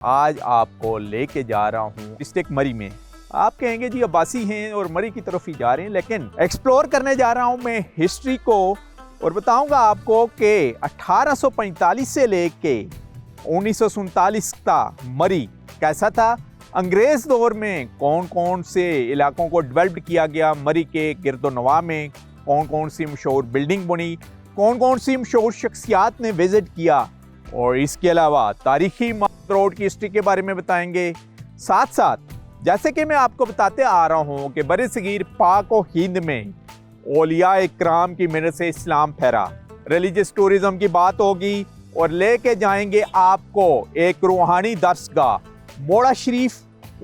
आज आपको लेके जा रहा हूँ डिस्ट्रिक्ट मरी में। आप कहेंगे जी अब्बासी हैं और मरी की तरफ ही जा रहे हैं, लेकिन एक्सप्लोर करने जा रहा हूँ मैं हिस्ट्री को और बताऊंगा आपको कि 1845 से लेके 1947 का मरी कैसा था। अंग्रेज दौर में कौन कौन से इलाकों को डेवलप किया गया, मरी के गिरदोनवा में कौन कौन सी मशहूर बिल्डिंग बनी, कौन कौन सी मशहूर शख्सियात ने विजिट किया, और इसके अलावा तारीखी रोड की हिस्ट्री के बारे में बताएंगे। साथ साथ जैसे कि मैं आपको बताते आ रहा हूँ कि बरसगीर पाक और हिंद में औलिया इकराम की मेहनत से इस्लाम फैला, रिलीजियस टूरिज्म की बात होगी और लेके जाएंगे आपको एक रूहानी दर्सगाह मोड़ा शरीफ,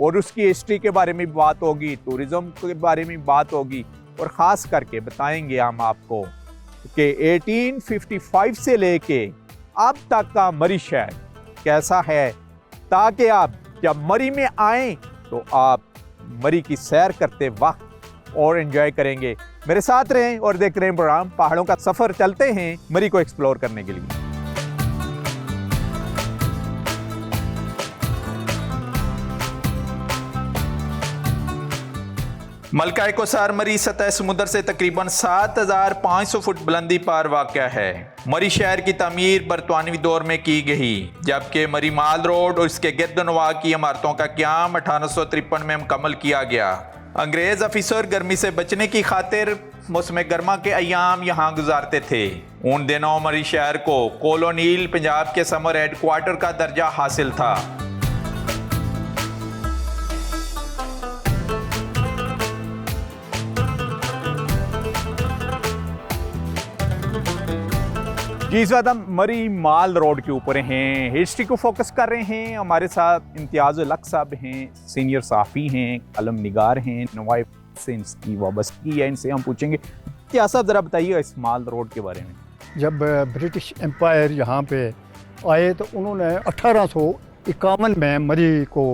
और उसकी हिस्ट्री के बारे में बात होगी, टूरिज्म के बारे में बात होगी, और ख़ास करके बताएंगे हम आपको कि 1855 से लेके अब तक का मरी शहर कैसा है, ताकि आप जब मरी में आएँ तो आप मरी की सैर करते वक्त और एंजॉय करेंगे। मेरे साथ रहें और देख रहे हैं प्रोग्राम पहाड़ों का सफ़र। चलते हैं मरी को एक्सप्लोर करने के लिए। मलका कोसार मरी सतह समुद्र से तकरीबन 7500 फुट बुलंदी पर वाक़या है। मरी शहर की तमीर बरतानवी दौर में की गई, जबकि मरी माल रोड और इसके गिरदनवा की इमारतों का क़याम 1853 में मुकम्मल किया गया। अंग्रेज़ अफिसर गर्मी से बचने की खातिर मौसम गर्मा के अयाम यहाँ गुजारते थे। उन दिनों मरी शहर को कॉलोनियल पंजाब के समर हेडक्वार्टर का दर्जा हासिल था। जी इस वक्त हम मरी माल रोड के ऊपर हैं, हिस्ट्री को फोकस कर रहे हैं। हमारे साथ इम्तियाज़ुल हक साहब हैं, सीनियर साफ़ी हैं, कलम निगार हैं, नवाइब से इसकी वाबस्तगी है, इनसे हम पूछेंगे। क्या साहब ज़रा बताइए इस माल रोड के बारे में। जब ब्रिटिश एम्पायर यहाँ पे आए तो उन्होंने 1851 में मरी को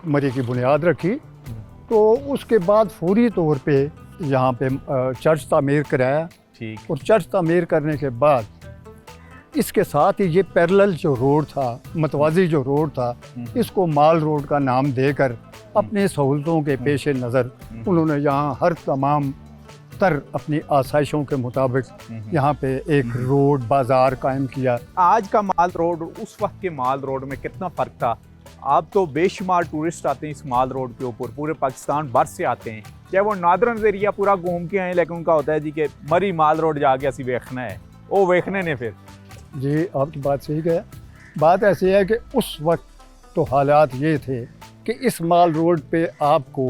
मरी की बुनियाद रखी। तो उसके बाद फौरी तौर पे यहाँ पे चर्च तामीर कराया, और चर्च तामीर करने के बाद इसके साथ ही ये पैरेलल जो रोड था, मतवाजी जो रोड था, इसको माल रोड का नाम देकर अपनी सहूलतों के पेश नज़र उन्होंने यहाँ हर तमाम तर अपनी आसाइशों के मुताबिक यहाँ पे एक रोड बाज़ार कायम किया। आज का माल रोड उस वक्त के माल रोड में कितना फ़र्क था। अब तो बेशुमार टूरिस्ट आते हैं इस माल रोड के ऊपर, पूरे पाकिस्तान भर से आते हैं, चाहे वो नादरन एरिया पूरा घूम के आए, लेकिन उनका होता है जी कि मरी माल रोड जाके असी वेखना है, वो वेखने ने फिर। जी आपकी बात सही है। बात ऐसी है कि उस वक्त तो हालात ये थे कि इस माल रोड पे आपको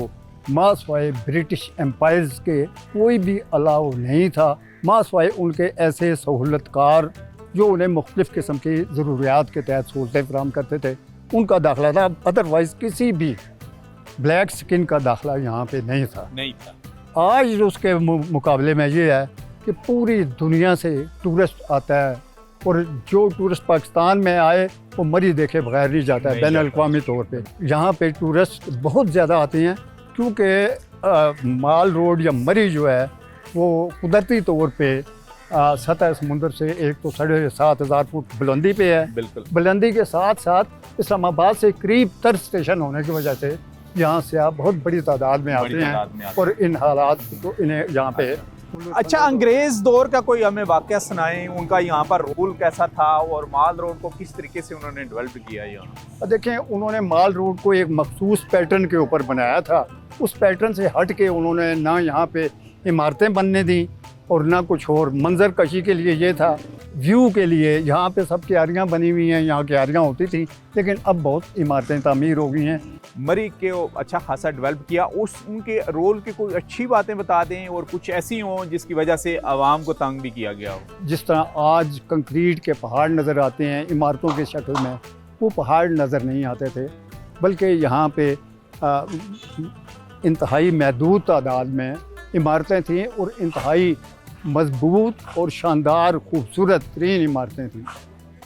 मासवाए ब्रिटिश एम्पायर्स के कोई भी अलाउ नहीं था, मासवाए उनके ऐसे सहूलतकार जो उन्हें मुख्तलिफ़ किस्म की ज़रूरियात के तहत सहूलतें फराहम करते थे, उनका दाखिला था। अदरवाइज़ किसी भी ब्लैक स्किन का दाखिला यहाँ पे नहीं था। आज उसके मुकाबले में ये है कि पूरी दुनिया से टूरिस्ट आता है, और जो टूरिस्ट पाकिस्तान में आए वो मरी देखे बगैर नहीं जाता है। बैनुल-अक़वामी तौर पे यहाँ पे टूरिस्ट बहुत ज़्यादा आते हैं, क्योंकि माल रोड या मरी जो है वो कुदरती तौर पे सतह समुंदर से एक तो 7,500 फुट बुलंदी पे है। बिल्कुल। बुलंदी के साथ साथ इस्लामाबाद से करीब तर स्टेशन होने की वजह से यहाँ से आप बहुत बड़ी तादाद में आते हैं, और इन हालात को इन्हें यहाँ पे। अच्छा, अंग्रेज दौर का कोई हमें वाक़या सुनाएं, उनका यहाँ पर रूल कैसा था और माल रोड को किस तरीके से उन्होंने डेवलप किया यहाँ। देखें, उन्होंने माल रोड को एक मखसूस पैटर्न के ऊपर बनाया था। उस पैटर्न से हट के उन्होंने ना यहाँ पे इमारतें बनने दी और ना कुछ और। मंजर कशी के लिए ये था, व्यू के लिए यहाँ पे सब क्यारियाँ बनी हुई हैं, यहाँ क्यारियाँ होती थी, लेकिन अब बहुत इमारतें तामीर हो गई हैं। मरी के अच्छा खासा डेवलप किया, उनके रोल की कोई अच्छी बातें बता दें और कुछ ऐसी हों जिसकी वजह से आवाम को तंग भी किया गया हो। जिस तरह आज कंक्रीट के पहाड़ नज़र आते हैं इमारतों की शक्ल में, वो पहाड़ नज़र नहीं आते थे, बल्कि यहाँ पे इंतहाई महदूद तादाद में इमारतें थीं और इंतहाई मजबूत और शानदार खूबसूरत तरीन इमारतें थीं।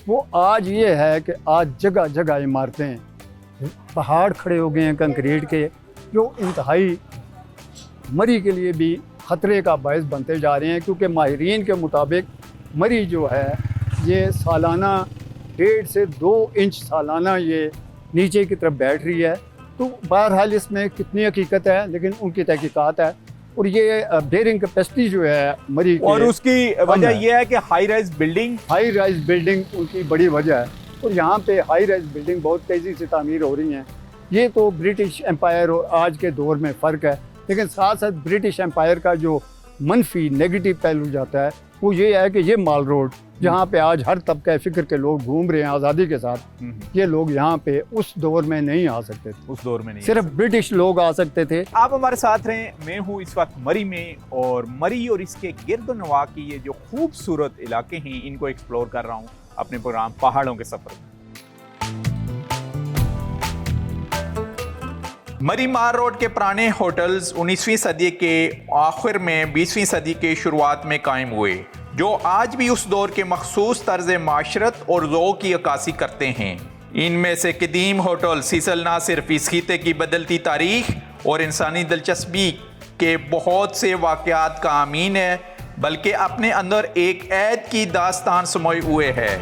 वो आज ये है कि आज जगह जगह इमारतें, पहाड़ खड़े हो गए हैं कंक्रीट के, जो इंतहाई मरी के लिए भी ख़तरे का बायस बनते जा रहे हैं, क्योंकि माहिरीन के मुताबिक मरी जो है ये सालाना 1.5 से 2 इंच सालाना ये नीचे की तरफ बैठ रही है। तो बहरहाल इसमें कितनी हकीकत है, लेकिन उनकी तहकीकात है। और ये बेयरिंग कैपेसिटी जो है मरी की, और उसकी वजह यह है कि हाई राइज बिल्डिंग उनकी बड़ी वजह है। और यहाँ पे हाई राइज बिल्डिंग बहुत तेज़ी से तामीर हो रही हैं। ये तो ब्रिटिश एम्पायर और आज के दौर में फ़र्क है, लेकिन साथ साथ ब्रिटिश एम्पायर का जो मनफी नेगेटिव पहलू जाता है वो ये है कि ये माल रोड जहाँ पे आज हर तबका फ़िक्र के लोग घूम रहे हैं आज़ादी के साथ, ये लोग यहाँ पे उस दौर में नहीं आ सकते थे। उस दौर में नहीं, सिर्फ ब्रिटिश लोग आ सकते थे। आप हमारे साथ रहें। मैं हूँ इस वक्त मरी में, और मरी और इसके गिर्द नवा की ये जो खूबसूरत इलाके हैं इनको एक्सप्लोर कर रहा हूँ अपने प्रोग्राम पहाड़ों के सफ़र में। मरी मार रोड के पुराने होटल्स 19वीं सदी के आखिर में 20वीं सदी के शुरुआत में कायम हुए, जो आज भी उस दौर के मखसूस तर्ज माशरत और ज़ौक़ की अक्कासी करते हैं। इनमें से कदीम होटल सीसल ना सिर्फ इस खिते की बदलती तारीख और इंसानी दिलचस्पी के बहुत से वाक़यात का आमीन है, बल्कि अपने अंदर एक ऐद की दास्तान समोए हुए है।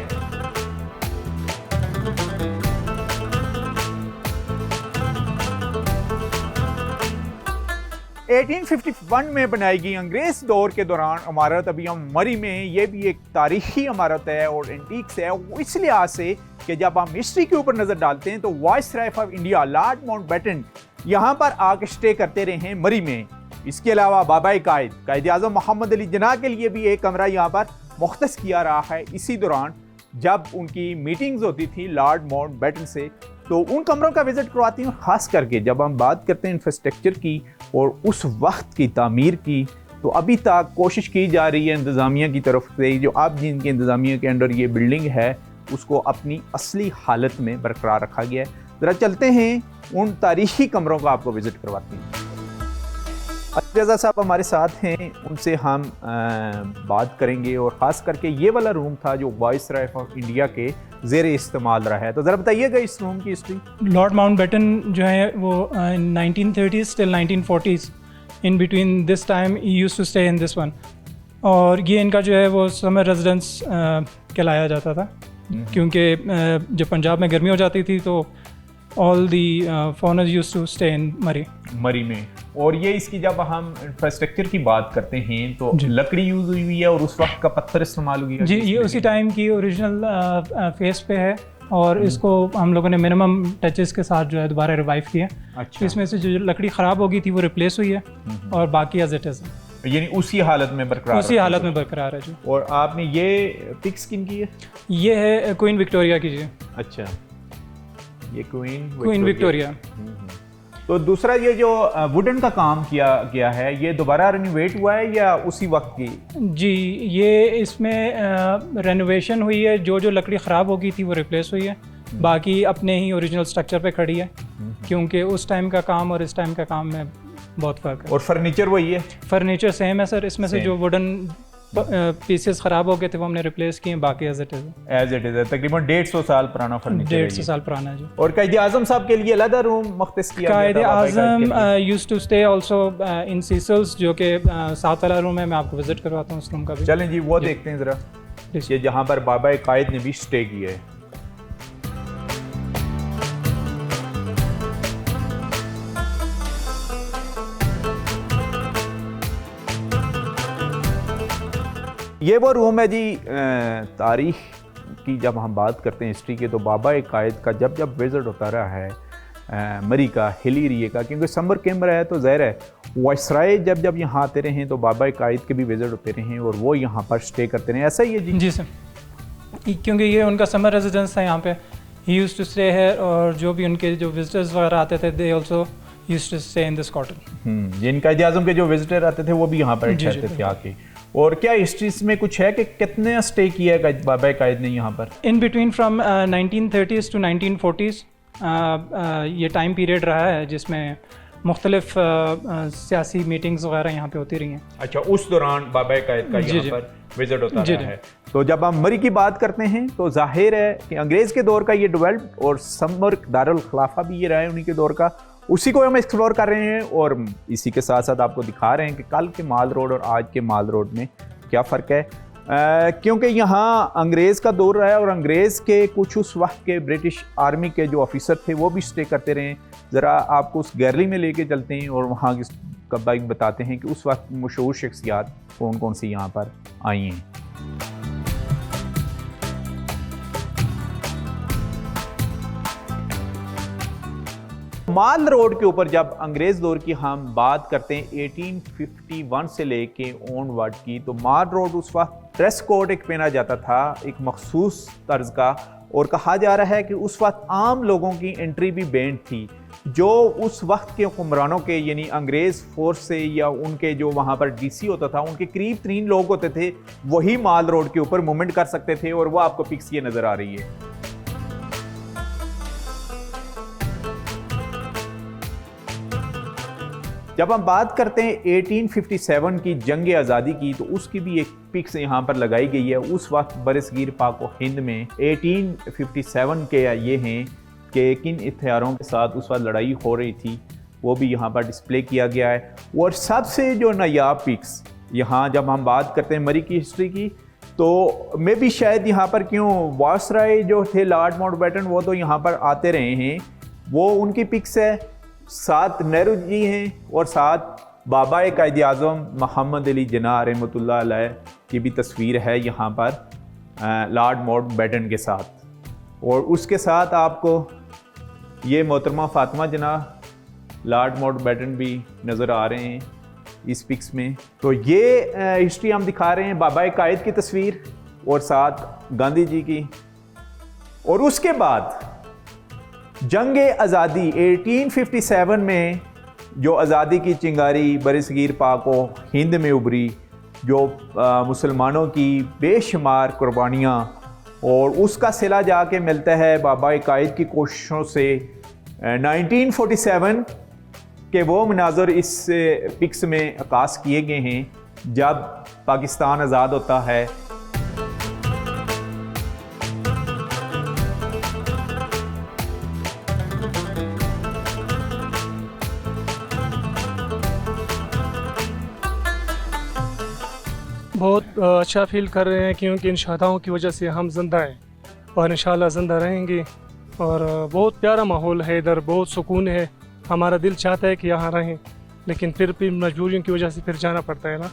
1851 में बनाई गई अंग्रेज दौर के दौरान इमारत अभी हम मरी में, ये भी एक तारीखी इमारत है और एंटीक्स है। वो इस लिहाज से कि जब हम हिस्ट्री के ऊपर नज़र डालते हैं तो viceroy of India Lord Mountbatten यहाँ पर आके स्टे करते रहे हैं मरी में। इसके अलावा बाबा कायद आज़म मोहम्मद अली जिन्ना के लिए भी एक कमरा यहाँ पर मुख्तस किया रहा है इसी दौरान जब उनकी मीटिंग्स होती थी लॉर्ड माउंटबेटन से। तो उन कमरों का विजिट करवाती हूँ। ख़ास करके जब हम बात करते हैं इंफ्रास्ट्रक्चर की और उस वक्त की तामीर की, तो अभी तक कोशिश की जा रही है इंतज़ामिया की तरफ से, जो अब जिनके इंतज़ामिया के अंडर ये बिल्डिंग है उसको अपनी असली हालत में बरकरार रखा गया है। ज़रा चलते हैं उन तारीखी कमरों का आपको विज़िट करवाते हैं। रज़ा साहब हमारे साथ हैं, उनसे हम बात करेंगे, और ख़ास करके ये वाला रूम था जो वाइसराय ऑफ इंडिया के ज़ेर इस्तेमाल रहा है। तो ज़रा बताइएगा इस रूम की हिस्ट्री। लॉर्ड माउंटबेटन जो है वो 1930s till 1940s in between this time he used to stay in this one, और ये इनका जो है वो समर रेजिडेंस कहलाया जाता था, क्योंकि जब पंजाब में गर्मी हो जाती थी तो all the foreigners used to stay in Murree में। और ये इसकी जब हम इंफ्रास्ट्रक्चर की बात करते हैं तो लकड़ी यूज़ हुई है और उस वक्त का पत्थर इस्तेमाल हुआ जी, ये उसी टाइम की ओरिजिनल फेस पे है, और इसको हम लोगों ने मिनिमम टचेस के साथ जो है दोबारा रिवाइव किया। अच्छा। इसमें से जो लकड़ी ख़राब हो गई थी वो रिप्लेस हुई है, और बाकी एज इट इज़ यानी उसी हालत में बरकरार है जो। और आपने ये पिक्स किन की है? ये है क्वीन विक्टोरिया की जी। अच्छा, ये क्वीन विक्टोरिया। तो दूसरा ये जो वुडन का काम किया गया है, ये दोबारा रिनोवेट हुआ है या उसी वक्त की? जी, ये इसमें रेनोवेशन हुई है, जो जो लकड़ी ख़राब हो गई थी वो रिप्लेस हुई है, बाकी अपने ही ओरिजिनल स्ट्रक्चर पे खड़ी है, क्योंकि उस टाइम का काम और इस टाइम का काम में बहुत फ़र्क है। और फर्नीचर वही है? फर्नीचर सेम है सर, इसमें से जो वुडन पीसेस ख़राब हो गए थे वो हमने रिप्लेस किए, बाकी एज इट इज़ है। तकरीबन 150 साल पुराना फर्नीचर, 150 साल पुराना है जो। और कायदे आज़म साहब के लिए अलग रूम मख्तस किया गया था? Quaid-e Azam used to stay also in Seychelles, जो कि साथ वाला रूम है, मैं आपको विजिट करवाता हूँ उस रूम का भी। चलें जी, वो देखते हैं ज़रा, ये जहाँ पर बाबा कायद ने भी स्टे किया है। ये वो रूम है जी। तारीख की जब हम बात करते हैं हिस्ट्री के, तो बाबा कायद का जब जब विज़िट होता रहा है मरी का, हिल एरिया का, क्योंकि समर कैंप रहा है तो ज़ाहिर है वाइसराय जब जब यहाँ आते रहे तो बाबा कायद के भी विज़िट होते रहे और वो यहाँ पर स्टे करते रहे। ऐसा ही है जी? जी सर, क्योंकि ये उनका समर रेजिडेंस था यहाँ पे, ही यूज्ड टू स्टे है, और जो भी उनके जो विजिटर्स वगैरह आते थे they also used to stay in this quarter. जिन कायदे आज़म के जो विजिटर आते थे वो भी यहाँ पर ठहरते थे आके। और क्या हिस्ट्री में कुछ है कि कितने स्टे किया है बाबा कायद ने यहाँ पर? In between from 1930s to 1940s ये टाइम पीरियड रहा है जिसमें मुख्तलिफ सियासी मीटिंग्स वगैरह यहाँ पे होती रही हैं। अच्छा, उस दौरान बाबा कायद का यहाँ पर विजिट होता रहा है। तो जब हम मरी की बात करते हैं तो जाहिर है कि अंग्रेज़ के दौर का ये डेवलप, और समर दारुल खिलाफा भी ये रहा है उन्हीं के दौर का, उसी को हम एक्सप्लोर कर रहे हैं। और इसी के साथ साथ आपको दिखा रहे हैं कि कल के माल रोड और आज के माल रोड में क्या फ़र्क है। क्योंकि यहाँ अंग्रेज़ का दौर रहा है और अंग्रेज़ के कुछ उस वक्त के ब्रिटिश आर्मी के जो ऑफिसर थे वो भी स्टे करते रहे। ज़रा आपको उस गैलरी में लेके चलते हैं और वहाँ की कब्बा बताते हैं कि उस वक्त मशहूर शख्सियात कौन कौन सी यहाँ पर आई हैं। माल रोड के ऊपर जब अंग्रेज़ दौर की हम बात करते हैं 1851 से लेके ऑनवर्ड की, तो माल रोड उस वक्त ड्रेस कोड एक पहना जाता था एक मखसूस तर्ज का, और कहा जा रहा है कि उस वक्त आम लोगों की एंट्री भी बैंड थी। जो उस वक्त के हुक्मरानों के यानी अंग्रेज़ फोर्स से या उनके जो वहाँ पर डीसी होता था उनके करीब 3 लोग होते थे, वही माल रोड के ऊपर मूवमेंट कर सकते थे, और वो आपको पिक्स ये नज़र आ रही है। जब हम बात करते हैं 1857 की जंग आज़ादी की, तो उसकी भी एक पिक्स यहाँ पर लगाई गई है। उस वक्त बरसगीर पाक व हिंद में 1857 के ये हैं कि किन हथियारों के साथ उस वक्त लड़ाई हो रही थी, वो भी यहाँ पर डिस्प्ले किया गया है। और सबसे जो नायाब पिक्स यहाँ जब हम बात करते हैं मरी की हिस्ट्री की, तो मैं भी शायद यहाँ पर क्यों वायसराय जो थे लॉर्ड माउंटबेटन वो तो यहाँ पर आते रहे हैं, वो उनकी पिक्स है। साथ नेहरू जी हैं और साथ बाबा कायद आज़म मोहम्मद अली जिन्ना रहमतुल्लाह अलैह की भी तस्वीर है यहाँ पर लॉर्ड माउंटबेटन के साथ। और उसके साथ आपको ये मोहतरमा फातिमा जिन्ना लॉर्ड माउंटबेटन भी नज़र आ रहे हैं इस पिक्स में। तो ये हिस्ट्री हम दिखा रहे हैं बाबा कायद की तस्वीर और साथ गांधी जी की। और उसके बाद जंग आज़ादी 1857 में जो आज़ादी की चिंगारी बरसगीर पाक व हिंद में उभरी, जो मुसलमानों की बेशुमार कुर्बानियाँ, और उसका सिला जाके मिलता है बाबा कायद की कोशिशों से। 1947 के वो मनाज़र इस पिक्स में अक्कास किए गए हैं जब पाकिस्तान आज़ाद होता है। बहुत अच्छा फील कर रहे हैं क्योंकि इन शहादाओं की वजह से हम ज़िंदा हैं और इंशाल्लाह ज़िंदा रहेंगे। और बहुत प्यारा माहौल है इधर, बहुत सुकून है। हमारा दिल चाहता है कि यहाँ रहें, लेकिन फिर भी मजबूरियों की वजह से फिर जाना पड़ता है ना।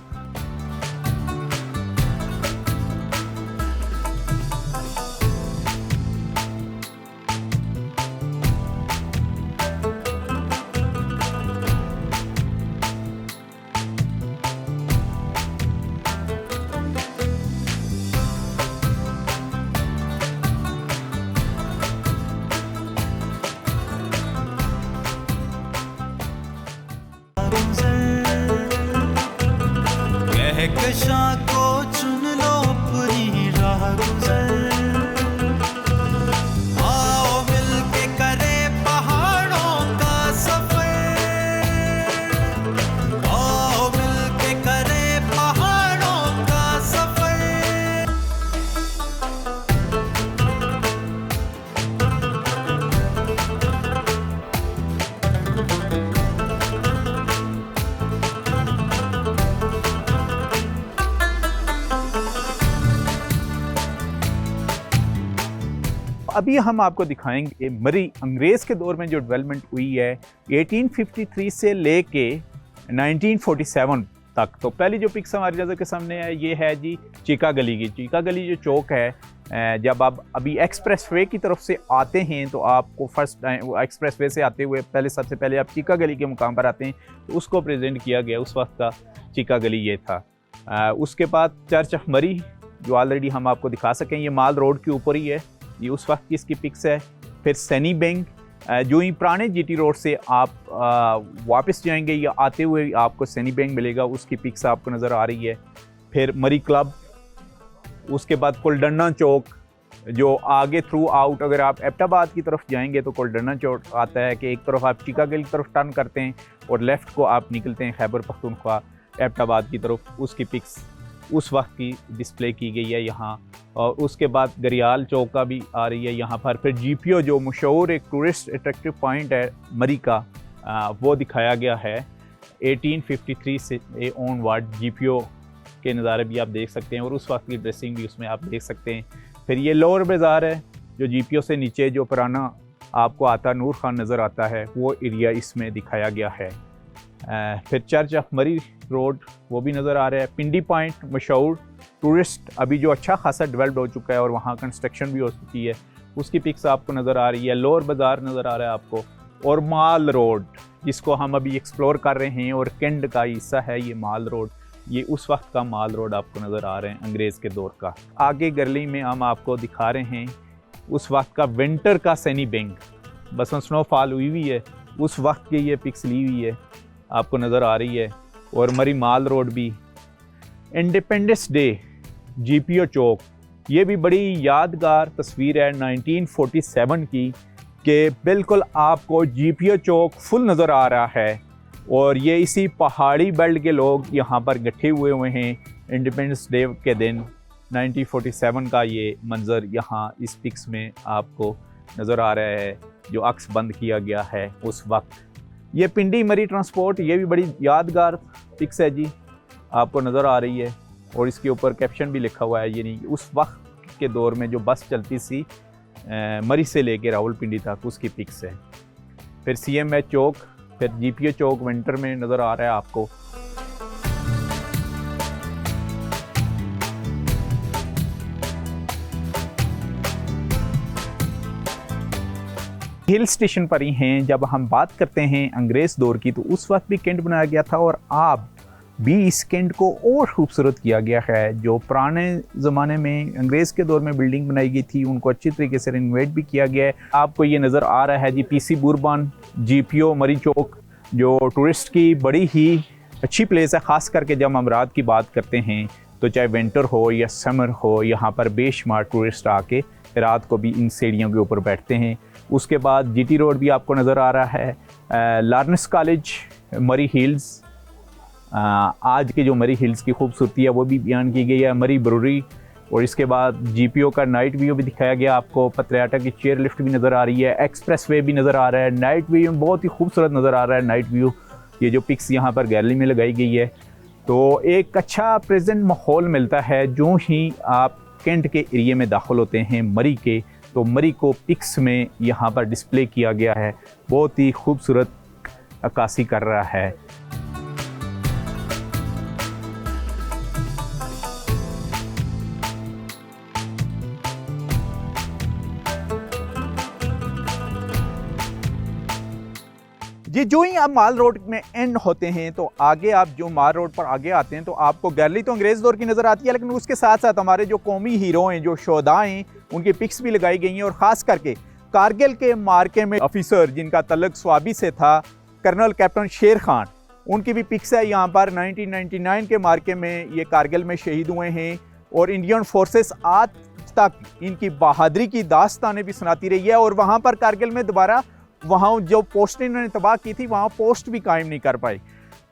कहकशां को चुन लो पूरी राह गुज़र, आओ मिलके करे पहाड़ों का सफर, आओ मिलके करे पहाड़ों का सफर। अभी हम आपको दिखाएंगे मरी अंग्रेज़ के दौर में जो डेवलपमेंट हुई है 1853 से लेके 1947 तक। तो पहली जो पिक्स हमारी नज़र के सामने है ये है जी चीका गली की। चीका गली जो चौक है, जब आप अभी एक्सप्रेस वे की तरफ से आते हैं तो आपको फर्स्ट एक्सप्रेस वे से आते हुए पहले सबसे पहले आप चीका गली के मुकाम पर आते हैं, तो उसको प्रेजेंट किया गया उस वक्त का चीका गली ये था। उसके बाद चर्च ऑफ मरी जो ऑलरेडी हम आपको दिखा सकें, ये माल रोड के ऊपर ही है, ये उस वक्त की इसकी पिक्स है। फिर सैनी बैंक, जो ही पुराने जीटी रोड से आप वापस जाएंगे या आते हुए आपको सैनी बैंक मिलेगा, उसकी पिक्स आपको नज़र आ रही है। फिर मरी क्लब, उसके बाद कोल्डन्ना चौक, जो आगे थ्रू आउट अगर आप एबटाबाद की तरफ जाएंगे तो कोल्डन्ना चौक आता है कि एक तरफ आप चिकागों की तरफ टर्न करते हैं और लेफ़्ट को आप निकलते हैं खैबर पख्तूनख्वा एबटाबाद की तरफ, उसकी पिक्स उस वक्त की डिस्प्ले की गई है यहाँ। और उसके बाद गरियाल चौक का भी आ रही है यहाँ पर। फिर जीपीओ जो मशहूर एक टूरिस्ट अट्रैक्टिव पॉइंट है मरी का, वो दिखाया गया है 1853 से ऑनवर्ड जीपीओ के नज़ारे भी आप देख सकते हैं और उस वक्त की ड्रेसिंग भी उसमें आप देख सकते हैं। फिर ये लोअर बाज़ार है जो GPO से नीचे जो पुराना आपको आता नूर खान नज़र आता है वो एरिया इसमें दिखाया गया है। फिर चर्च ऑफ मरी रोड वो भी नज़र आ रहा है। पिंडी पॉइंट मशहूर टूरिस्ट अभी जो अच्छा खासा डेवलप्ड हो चुका है और वहाँ कंस्ट्रक्शन भी हो चुकी है, उसकी पिक्स आपको नज़र आ रही है। लोअर बाज़ार नज़र आ रहा है आपको और माल रोड जिसको हम अभी एक्सप्लोर कर रहे हैं और कैंट का हिस्सा है ये माल रोड। ये उस वक्त का माल रोड आपको नज़र आ रहे हैं अंग्रेज़ के दौर का। आगे गली में हम आपको दिखा रहे हैं उस वक्त का विंटर का सैनी बैंक, बस स्नोफॉल हुई हुई है उस वक्त की ये पिक्स ली हुई है आपको नज़र आ रही है। और मरी माल रोड भी। इंडिपेंडेंस डे GPO चौक, ये भी बड़ी यादगार तस्वीर है 1947 की कि बिल्कुल आपको GPO चौक फुल नज़र आ रहा है और ये इसी पहाड़ी बेल्ट के लोग यहाँ पर इकट्ठे हुए हैं। इंडिपेंडेंस डे के दिन 1947 का ये मंज़र यहाँ इस पिक्स में आपको नज़र आ रहा है जो अक्स बंद किया गया है उस वक्त। ये पिंडी मरी ट्रांसपोर्ट, ये भी बड़ी यादगार पिक्स है जी आपको नज़र आ रही है और इसके ऊपर कैप्शन भी लिखा हुआ है, यानी उस वक्त के दौर में जो बस चलती सी मरी से लेके रावलपिंडी तक उसकी पिक्स है। फिर CMH चौक, फिर GPO चौक विंटर में नज़र आ रहा है आपको। हिल स्टेशन पर ही हैं। जब हम बात करते हैं अंग्रेज़ दौर की तो उस वक्त भी कैंट बनाया गया था और अब भी इस कैंट को और खूबसूरत किया गया है। जो पुराने ज़माने में अंग्रेज़ के दौर में बिल्डिंग बनाई गई थी उनको अच्छी तरीके से रिनोवेट भी किया गया है। आपको ये नज़र आ रहा है जी PC बुरबान GPO मरी चौक जो टूरिस्ट की बड़ी ही अच्छी प्लेस है। ख़ास करके जब हम रात की बात करते हैं तो चाहे विंटर हो या समर हो, यहाँ पर बेशुमार टूरिस्ट आके रात को भी इन सीढ़ियों के ऊपर बैठते हैं। उसके बाद GT रोड भी आपको नज़र आ रहा है। लॉरेंस कॉलेज मरी हिल्स, आज के जो मरी हिल्स की खूबसूरती है वो भी बयान की गई है। मरी ब्रूरी और इसके बाद GPO का नाइट व्यू भी दिखाया गया आपको। पत्रियाटा की चेयर लिफ्ट भी नज़र आ रही है। एक्सप्रेस वे भी नज़र आ रहा है। नाइट व्यू बहुत ही खूबसूरत नज़र आ रहा है नाइट व्यू। ये जो पिक्स यहाँ पर गैलरी में लगाई गई है तो एक अच्छा प्रेजेंट माहौल मिलता है जो ही आप कैंट के एरिए में दाखिल होते हैं मरी के, तो मरी को पिक्स में यहाँ पर डिस्प्ले किया गया है। बहुत ही खूबसूरत अक्कासी कर रहा है। जी जो ही आप माल रोड में एंड होते हैं तो आगे आप जो माल रोड पर आगे आते हैं तो आपको गैलरी तो अंग्रेज़ दौर की नज़र आती है, लेकिन उसके साथ साथ हमारे जो कौमी हीरो हैं, जो शोधा हैं, उनकी पिक्स भी लगाई गई हैं। और ख़ास करके कारगिल के मार्के में ऑफिसर जिनका तल्लुक स्वाबी से था, कर्नल कैप्टन शेर खान, उनकी भी पिक्स है यहाँ पर। 1999 के मार्के में ये कारगिल में शहीद हुए हैं और इंडियन फोर्सेस आज तक इनकी बहादुरी की दास्तानें भी सुनाती रही है। और वहाँ पर कारगिल में दोबारा वहाँ जो पोस्ट इन्होंने तबाह की थी वहाँ पोस्ट भी कायम नहीं कर पाई।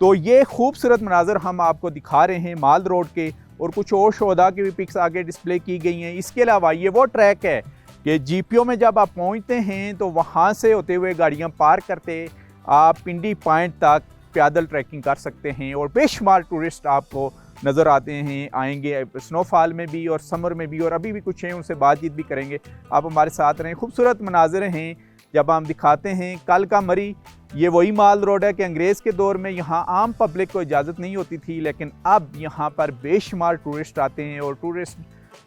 तो ये खूबसूरत मनाजर हम आपको दिखा रहे हैं माल रोड के, और कुछ और शोधा की भी पिक्स आगे डिस्प्ले की गई हैं। इसके अलावा ये वो ट्रैक है कि GPO में जब आप पहुँचते हैं तो वहाँ से होते हुए गाड़ियाँ पार्क करते आप पिंडी पॉइंट तक पैदल ट्रैकिंग कर सकते हैं। और बेशुमार टूरिस्ट आपको नज़र आते हैं, आएंगे स्नोफॉल में भी और समर में भी, और अभी भी कुछ हैं उनसे बातचीत भी करेंगे। आप हमारे साथ रहें। खूबसूरत मनाजर हैं जब हम दिखाते हैं। कल का मरी ये वही माल रोड है कि अंग्रेज़ के दौर में यहाँ आम पब्लिक को इजाज़त नहीं होती थी, लेकिन अब यहाँ पर बेशुमार टूरिस्ट आते हैं और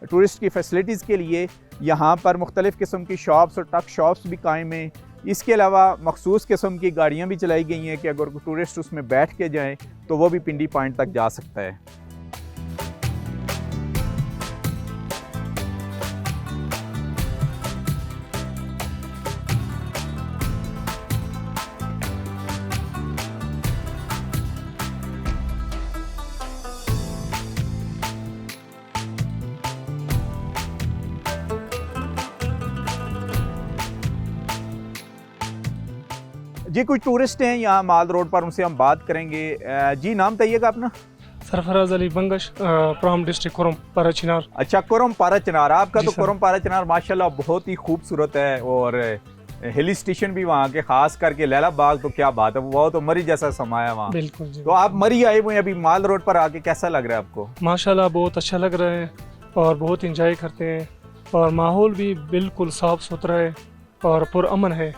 टूरिस्ट की फैसिलिटीज़ के लिए यहाँ पर मुख्तलिफ़ किस्म की शॉप्स और टक शॉप्स भी कायम हैं। इसके अलावा मखसूस किस्म की गाड़ियाँ भी चलाई गई हैं कि अगर टूरिस्ट उसमें बैठ के जाएँ तो वो भी पिंडी पॉइंट तक जा सकता है। जी कुछ टूरिस्ट हैं यहाँ माल रोड पर, उनसे हम बात करेंगे। जी नाम बताइएगा अपना? सरफराज अली बंगश फ्रॉम डिस्ट्रिक्ट कुरम पारा चिनार। अच्छा, कुरम पारा चिनार। आपका तो सर। कुरम पारा चिनार माशाल्लाह बहुत ही खूबसूरत है और हिल स्टेशन भी वहाँ के, खास करके लैला बाग तो क्या बात है, वो तो मरी जैसा समाया वहाँ। बिल्कुल जी। तो आप मरी आए हुए हैं अभी, माल रोड पर आके कैसा लग रहा है आपको? माशाल्लाह बहुत अच्छा लग रहा है और बहुत इंजॉय करते हैं और माहौल भी बिल्कुल साफ़ सुथरा है और पुरअमन है।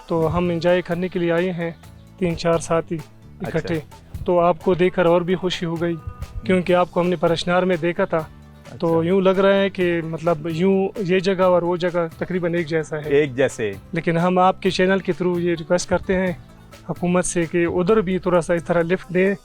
तो हम इंजॉय करने के लिए आए हैं 3-4 साथी इकट्ठे। तो आपको देखकर और भी खुशी हो गई क्योंकि आपको हमने परशनार में देखा था। तो यूँ लग रहा है कि मतलब यूँ ये जगह और वो जगह तकरीबन एक जैसा है, एक जैसे। लेकिन हम आपके चैनल के थ्रू ये रिक्वेस्ट करते हैं हुकूमत से कि उधर भी थोड़ा सा इस तरह लिफ्ट दें।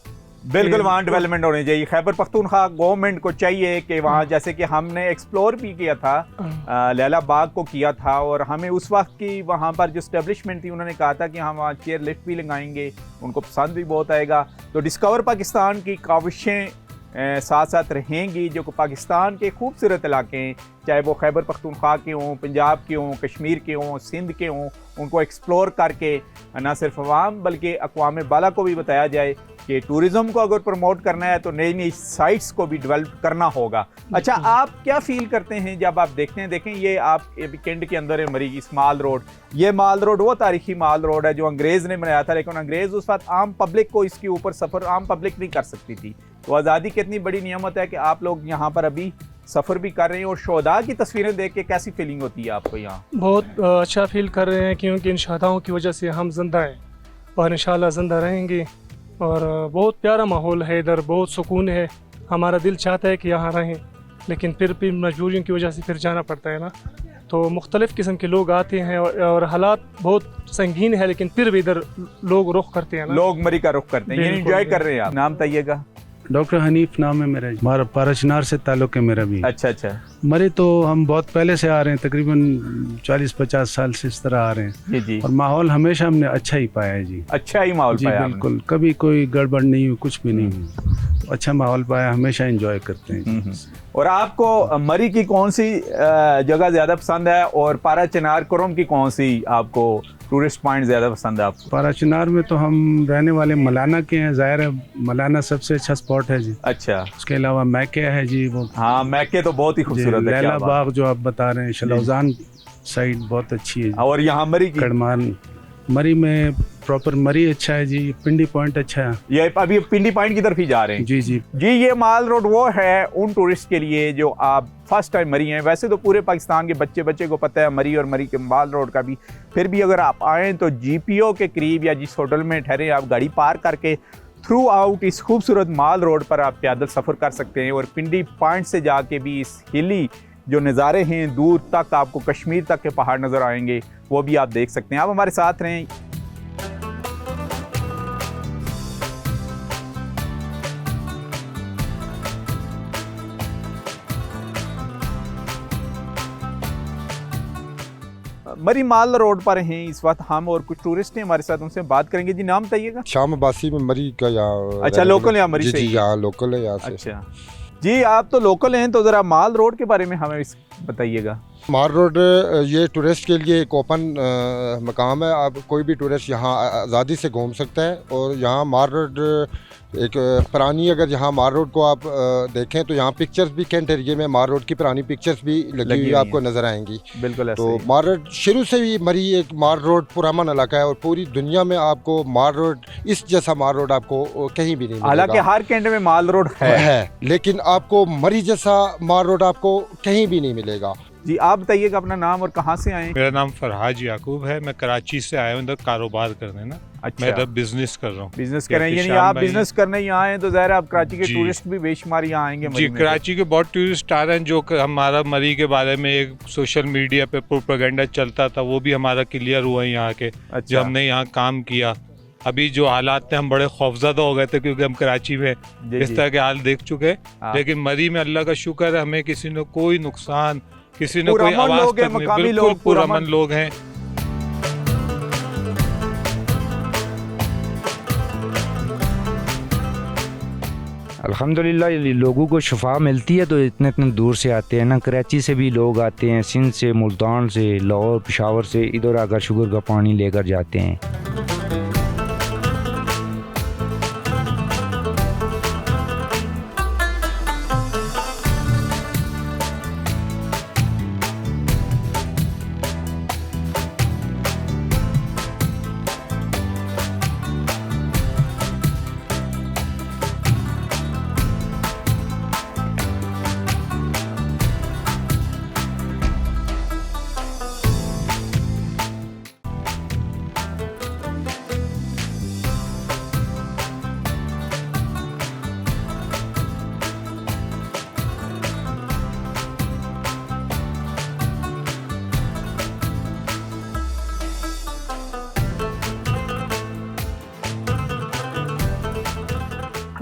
बिल्कुल वहाँ डेवलपमेंट होनी चाहिए। खैबर पख्तूनख्वा गवर्नमेंट को चाहिए कि वहाँ, जैसे कि हमने एक्सप्लोर भी किया था, लैला बाग को किया था, और हमें उस वक्त की वहाँ पर जो इस्टेब्लिशमेंट थी उन्होंने कहा था कि हम वहाँ चेयर लिफ्ट भी लगाएंगे, उनको पसंद भी बहुत आएगा। तो डिस्कवर पाकिस्तान की काविशें साथ साथ रहेंगी, जो कि पाकिस्तान के खूबसूरत इलाके हैं, चाहे वो खैबर पख्तूनख्वा के हों, पंजाब के हों, कश्मीर के हों, सिंध के हों, उनको एक्सप्लोर करके ना सिर्फ अवाम बल्कि अक़वाम बाला को भी बताया जाए कि टूरिज़्म को अगर प्रमोट करना है तो नई नई साइट्स को भी डेवलप करना होगा। अच्छा, आप क्या फील करते हैं जब आप देखते हैं, देखें ये आप वीकेंड के अंदर है मरी इस माल रोड, ये माल रोड वो तारीखी माल रोड है जो अंग्रेज़ ने बनाया था, लेकिन अंग्रेज़ उस वक्त आम पब्लिक को इसके ऊपर सफ़र आम पब्लिक नहीं कर सकती थी। तो आज़ादी की इतनी बड़ी नियामत है कि आप लोग यहाँ पर अभी सफ़र भी कर रहे हैं, और शोहदा की तस्वीरें देख के कैसी फीलिंग होती है आपको यहाँ? बहुत अच्छा फील कर रहे हैं क्योंकि इन शहदाओं की वजह से हम जिंदा हैं और इंशाल्लाह ज़िंदा रहेंगे। और बहुत प्यारा माहौल है इधर, बहुत सुकून है। हमारा दिल चाहता है कि यहाँ रहें, लेकिन फिर भी मजबूरियों की वजह से फिर जाना पड़ता है ना। तो मुख्तलिफ़ किस्म के लोग आते हैं और हालात बहुत संगीन है, लेकिन फिर भी इधर लोग रुख करते हैं ना, लोग मरी का रुख करते हैं, ये एंजॉय कर रहे हैं। आप नाम बताइएगा? डॉक्टर हनीफ नाम है मेरा, हमारा पाराचनार से ताल्लुक़ है मेरा भी। अच्छा अच्छा। मरे तो हम बहुत पहले से आ रहे हैं, तकरीबन 40-50 साल से इस तरह आ रहे हैं जी जी। और माहौल हमेशा हमने अच्छा ही पाया है जी। अच्छा ही माहौल जी पाया बिल्कुल, कभी कोई गड़बड़ नहीं हुई, कुछ भी नहीं हुई, अच्छा माहौल पाया, हमेशा एंजॉय करते हैं। और आपको मरी की कौन सी जगह ज़्यादा पसंद है, और पाराचनार कुरम की कौन सी आपको टूरिस्ट पॉइंट ज़्यादा पसंद है आपको? पाराचनार में तो हम रहने वाले मलाना के हैं, ज़ाहिर है मलाना सबसे अच्छा स्पॉट है जी। अच्छा। उसके अलावा मैके है जी, वो हाँ मैके तो बहुत ही खूबसूरत है। लैला बाग जो आप बता रहे हैं, शलौजान साइड बहुत अच्छी है। और यहाँ मरी की कड़मान, मरी में प्रॉपर मरी अच्छा है जी, पिंडी पॉइंट अच्छा है। ये अभी पिंडी पॉइंट की तरफ ही जा रहे हैं? जी जी जी। ये माल रोड वो है उन टूरिस्ट के लिए जो आप फर्स्ट टाइम मरी हैं। वैसे तो पूरे पाकिस्तान के बच्चे को पता है मरी और मरी के माल रोड का भी, फिर भी अगर आप आएँ तो GPO के करीब या जिस होटल में ठहरे आप गाड़ी पार्क करके थ्रू आउट इस खूबसूरत माल रोड पर आप पैदल सफ़र कर सकते हैं, और पिंडी पॉइंट से जाके भी इस हिली जो नज़ारे हैं, दूर तक आपको कश्मीर तक के पहाड़ नज़र आएंगे, वो भी आप देख सकते हैं। आप हमारे साथ रहें। मरी माल रोड पर हैं इस वक्त हम, और कुछ टूरिस्ट हैं हमारे साथ, उनसे बात करेंगे। जी नाम बताइएगा? शाम अब्बासी में मरी का यहाँ। अच्छा, लोकल यहाँ मरी जी से? जी यहाँ लोकल है यहाँ से। अच्छा जी, आप तो लोकल हैं, तो ज़रा माल रोड के बारे में हमें बताइएगा। माल रोड ये टूरिस्ट के लिए एक ओपन मकाम है। आप कोई भी टूरिस्ट यहाँ आज़ादी से घूम सकता है। और यहाँ माल रोड एक पुरानी, अगर यहाँ माल रोड को आप देखें तो यहाँ पिक्चर्स भी कैंट एरिया में माल रोड की पुरानी पिक्चर्स भी लगी हुई आपको नज़र आएंगी। बिल्कुल। तो माल रोड शुरू से ही मरी एक माल रोड पुराना इलाका है, और पूरी दुनिया में आपको माल रोड इस जैसा माल रोड आपको कहीं भी नहीं मिलेगा। हालांकि हर कैंट में माल रोड है, लेकिन आपको मरी जैसा माल रोड आपको कहीं भी नहीं मिलेगा। जी आप बताइएगा अपना नाम और कहाँ से आए? मेरा नाम फरहाज याकूब है, मैं कराची से आया हूँ इधर कारोबार करने ना। अच्छा। मैं इधर बिजनेस कर रहा हूँ। बिजनेस कर रहे हैं, यानी आप बिजनेस करने यहाँ आए तो ज़ाहिर आप कराची के टूरिस्ट भी बेशुमार यहाँ आएंगे? जी, कराची के बहुत टूरिस्ट आ रहे हैं। जो हमारा मरी के बारे में एक सोशल मीडिया पे प्रोपेगेंडा चलता था, वो भी हमारा क्लियर हुआ है यहाँ के। अच्छा। जो हमने यहाँ काम किया, अभी जो हालात थे हम बड़े खौफजदा हो गए थे क्योंकि हम कराची में इस तरह के हाल देख चुके, लेकिन मरी में अल्लाह का शुक्र है हमें किसी ने कोई नुकसान, किसी ने कोई आवाज तक नहीं, बिल्कुल पुरअमन लोग हैं। अल्हम्दुलिल्लाह लोगों को शफा मिलती है तो इतने इतने दूर से आते हैं ना। कराची से भी लोग आते हैं, सिंध से, मुल्तान से, लाहौर, पेशावर से इधर आकर शुगर का पानी लेकर जाते हैं।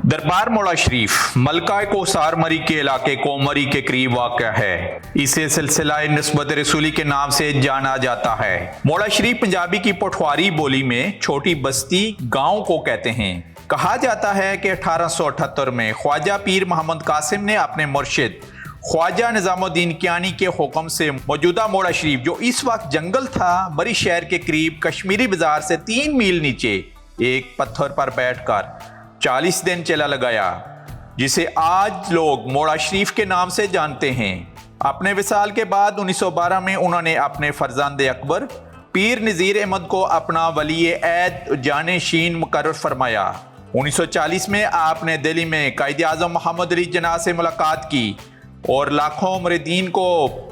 दरबार मोड़ा शरीफ मलका कोसार मरी के इलाके कोमरी के करीब वाक़या है। इसे सिलसिला निस्बत रसूली के नाम से जाना जाता है। मोड़ा शरीफ पंजाबी की पोठवारी बोली में छोटी बस्ती गांव को कहते हैं। कहा जाता है कि 1878 में ख्वाजा पीर मोहम्मद कासिम ने अपने मुर्शिद ख्वाजा निजामुद्दीन कियानी के हुक्म से मौजूदा मोड़ा शरीफ, जो इस वक्त जंगल था, मरी शहर के करीब कश्मीरी बाजार से 3 मील नीचे एक पत्थर पर बैठकर 40 दिन चला लगाया, जिसे आज लोग मोड़ा शरीफ के नाम से जानते हैं। अपने विसाल के बाद 1912 में उन्होंने अपने फर्जंद अकबर पीर नज़ीर अहमद को अपना वली ऐद जानशीन मुकर्रर फरमाया। 1940 में आपने दिल्ली में कायद आज़म मोहम्मद अली जिन्ना से मुलाकात की और लाखों मुरीदीन को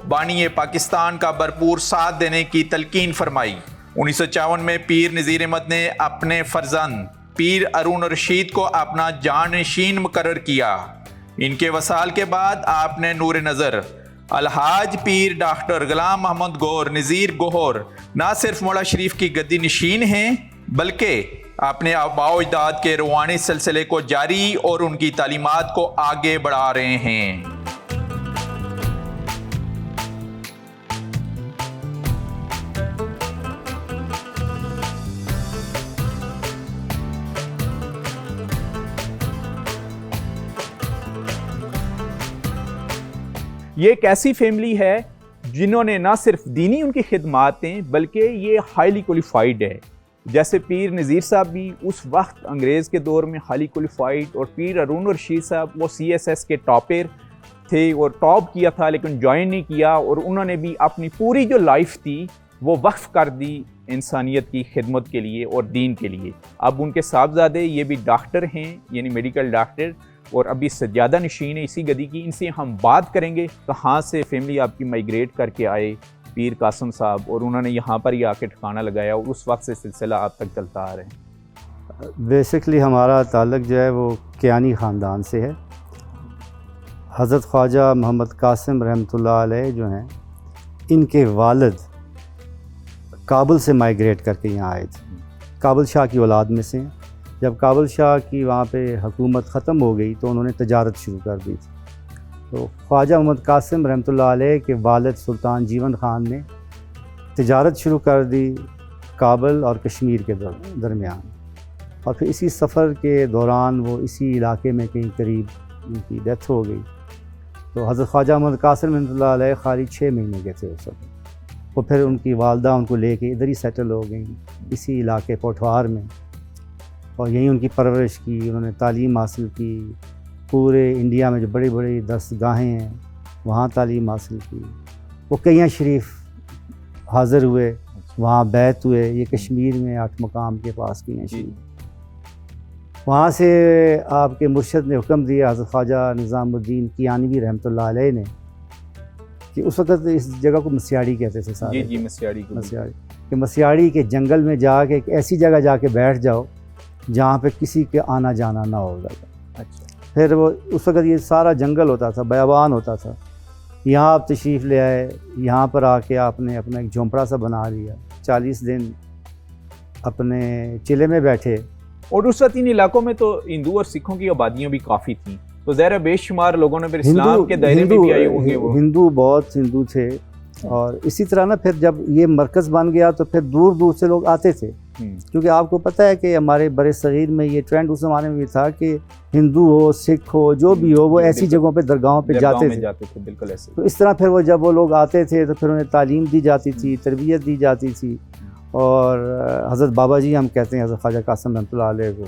बानी पाकिस्तान का भरपूर साथ देने की तलकीन फरमाई। 1954 में पीर नज़ीर अहमद ने अपने फर्जंद पीर अरुण रशीद को अपना जानशीन मुकर्रर किया। इनके वसाल के बाद आपने नूर नज़र अलहाज पीर डॉक्टर गुलाम मोहम्मद गौर नज़ीर गोहर ना सिर्फ मोड़ा शरीफ की गद्दी नशीन हैं, बल्कि अपने आबाओ अजदाद के रूहानी सिलसिले को जारी और उनकी तालीमात को आगे बढ़ा रहे हैं। ये एक ऐसी फैमिली है जिन्होंने ना सिर्फ दीनी उनकी खिदमातें, बल्कि ये हाईली क्वालिफाइड है। जैसे पीर नज़ीर साहब भी उस वक्त अंग्रेज़ के दौर में हाईली क्वालिफाइड, और पीर अरुण रशीद साहब वो CSS के टॉपर थे और टॉप किया था लेकिन ज्वाइन नहीं किया, और उन्होंने भी अपनी पूरी जो लाइफ थी वो वक्फ कर दी इंसानियत की खिदमत के लिए और दीन के लिए। अब उनके साहबजादे ये भी डॉक्टर हैं, यानी मेडिकल डॉक्टर, और अभी सज्जादा नशीन है इसी गदी की। इनसे हम बात करेंगे कहाँ से फैमिली आपकी माइग्रेट करके आए पीर कासिम साहब, और उन्होंने यहाँ पर ही आके ठिकाना लगाया और उस वक्त से सिलसिला आप तक चलता आ रहे हैं। बेसिकली हमारा ताल्लुक़ जो है वो कियानी ख़ानदान से है। हज़रत ख्वाजा मोहम्मद कासिम रहमतुल्लाह अलैह जो हैं, इनके वालिद काबुल से माइग्रेट करके यहाँ आए थे। काबुल शाह की औलाद में से। जब काबुल शाह की वहाँ पे हुकूमत ख़त्म हो गई तो उन्होंने तजारत शुरू कर दी थी। तो ख्वाजा मोहम्मद कासिम रहमतुल्लाह अलैह के वालिद सुल्तान जीवन ख़ान ने तजारत शुरू कर दी काबुल और कश्मीर के दरमियान, और फिर इसी सफ़र के दौरान वो इसी इलाके में कहीं करीब उनकी डेथ हो गई। तो हज़रत ख्वाजा मोहम्मद कासिम रहमतुल्लाह अलैह खाली 6 महीने के थे उस वक्त। वो फिर उनकी वालदा उनको लेके इधर ही सेटल हो गई, इसी इलाके पोठवार में, और यहीं उनकी परवरिश की। उन्होंने तालीम हासिल की। पूरे इंडिया में जो बड़ी बड़ी दरसगाहें हैं वहाँ तालीम हासिल की। वो कैया शरीफ हाज़िर हुए, वहाँ बैत हुए। ये कश्मीर में 8 मकाम के पास कैया शरीफ। वहाँ से आपके मुर्शद ने हुक्म दिया हज़रत ख्वाजा निज़ामुद्दीन कियानवी रहमतुल्लाह अलैह ने, कि उस वक्त इस जगह को मसियाड़ी कहते थे सारे। जी मसियाड़ी कि मसियाड़ी के जंगल में जाके एक ऐसी जगह जाके बैठ जाओ जहाँ पे किसी के आना जाना ना होगा। अच्छा। फिर वो उस वक्त ये सारा जंगल होता था, बयाबान होता था। यहाँ आप तशरीफ़ ले आए, यहाँ पर आके आपने अपना एक झोंपड़ा सा बना लिया, 40 दिन अपने चिले में बैठे। और उस वक्त इन इलाकों में तो हिंदू और सिखों की आबादियाँ भी काफ़ी थी, तो ज़रा बेशुमार लोगों ने फिर इस्लाम के दायरे में भी आए होंगे। वो हिंदू बहुत हिंदू थे, और इसी तरह ना फिर जब ये मरकज़ बन गया तो फिर दूर दूर से लोग आते थे, क्योंकि आपको पता है कि हमारे बड़े सगीर में ये ट्रेंड उस ज़माने में भी था कि हिंदू हो सिख हो जो भी हो वो ऐसी जगहों पे दरगाहों पे जाते थे। बिल्कुल ऐसे। तो इस तरह फिर वो जब वो लोग आते थे तो फिर उन्हें तालीम दी जाती थी, तरबियत दी जाती थी। और हज़रत बाबा जी हम कहते हैं हज़रत ख्वाजा कासिम रहमतुल्लाह अलैह को,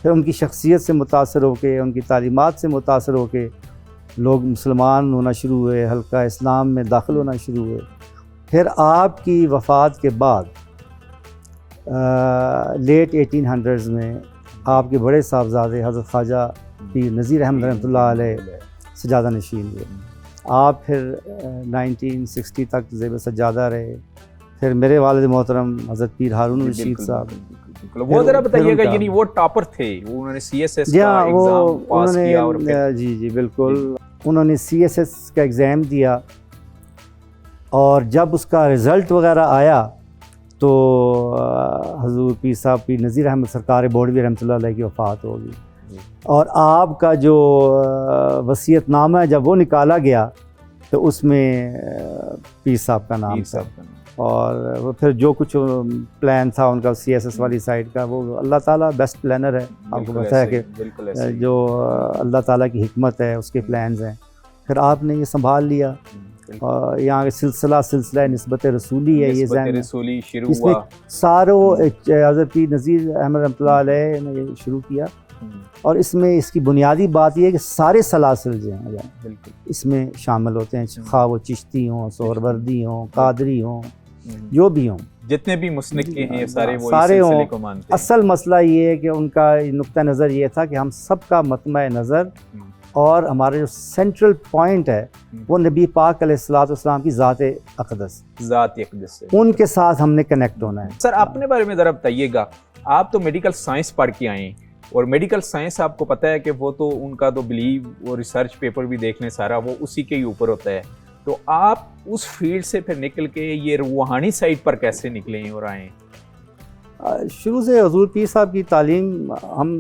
फिर उनकी शख्सियत से मुतासर होकर, उनकी तालीमात से मुतासर होकर लोग मुसलमान होना शुरू हुए, हल्का इस्लाम में दाखिल होना शुरू हुए। फिर आपकी वफ़ात के बाद लेट 1800s में आपके बड़े साहबजादे हज़रत ख्वाजा पीर नज़ीर अहमद रहमतुल्लाह अलैह सजादा नशीन हुए। आप फिर 1960 तक ज़ेब सजादा रहे। फिर मेरे वालिद मोहतरम हज़रत पीर हारून रशीद साहब, वो ज़रा बताइएगा, यानी वो टॉपर थे, उन्होंने CSS का एग्ज़ाम पास किया और फिर जी बिल्कुल, उन्होंने CSS का एग्ज़ाम दिया, और जब उसका रिज़ल्ट वगैरह आया तो हज़ूर पीर साहब पीर नज़ीर अहमद सरकार बोर्डवी रहमतुल्लाह अलैह की वफ़ात हो गई। और आपका जो वसीयतनामा है जब वो निकाला गया तो उसमें पीर साहब का नाम था, और वो फिर जो कुछ प्लान था उनका CSS वाली साइड का, वो अल्लाह ताला बेस्ट प्लानर है। आपको पता है कि जो अल्लाह ताला की हिकमत है उसके प्लान्स हैं। फिर आपने ये संभाल लिया और यहाँ के सिलसिला निस्बत रसूली है, ये ज़हन इसमें सारों हज़रत पीर नज़ीर अहमद रहमतुल्लाह अलैह ने ये शुरू किया। और इसमें इसकी बुनियादी बात ये है कि सारे सलासिल जो हैं इसमें शामिल होते हैं, खा वो चिश्ती हों, सोहरवर्दी हों, कादरी हों, जो भी हों, जितने भी मुस्लिक के हैं सारे वो सारे इस हों। सिलसिले को मानते हैं। असल मसला ये है कि उनका नुक्ता नज़र ये था कि हम सबका मतमा नज़र और हमारा जो सेंट्रल पॉइंट है वो नबी पाक अलैहिस्सलाम की ज़ात अक़दस से उनके साथ हमने कनेक्ट होना है। सर अपने बारे में ज़रा बताइएगा, आप तो मेडिकल साइंस पढ़ के आए और मेडिकल साइंस आपको पता है कि वो तो उनका तो बिलीव और रिसर्च पेपर भी देख लें सारा वो उसी के ही ऊपर होता है, तो आप उस फील्ड से फिर निकल के ये रूहानी साइड पर कैसे निकले और आए? शुरू से हुजूर पीर साहब की तालीम हम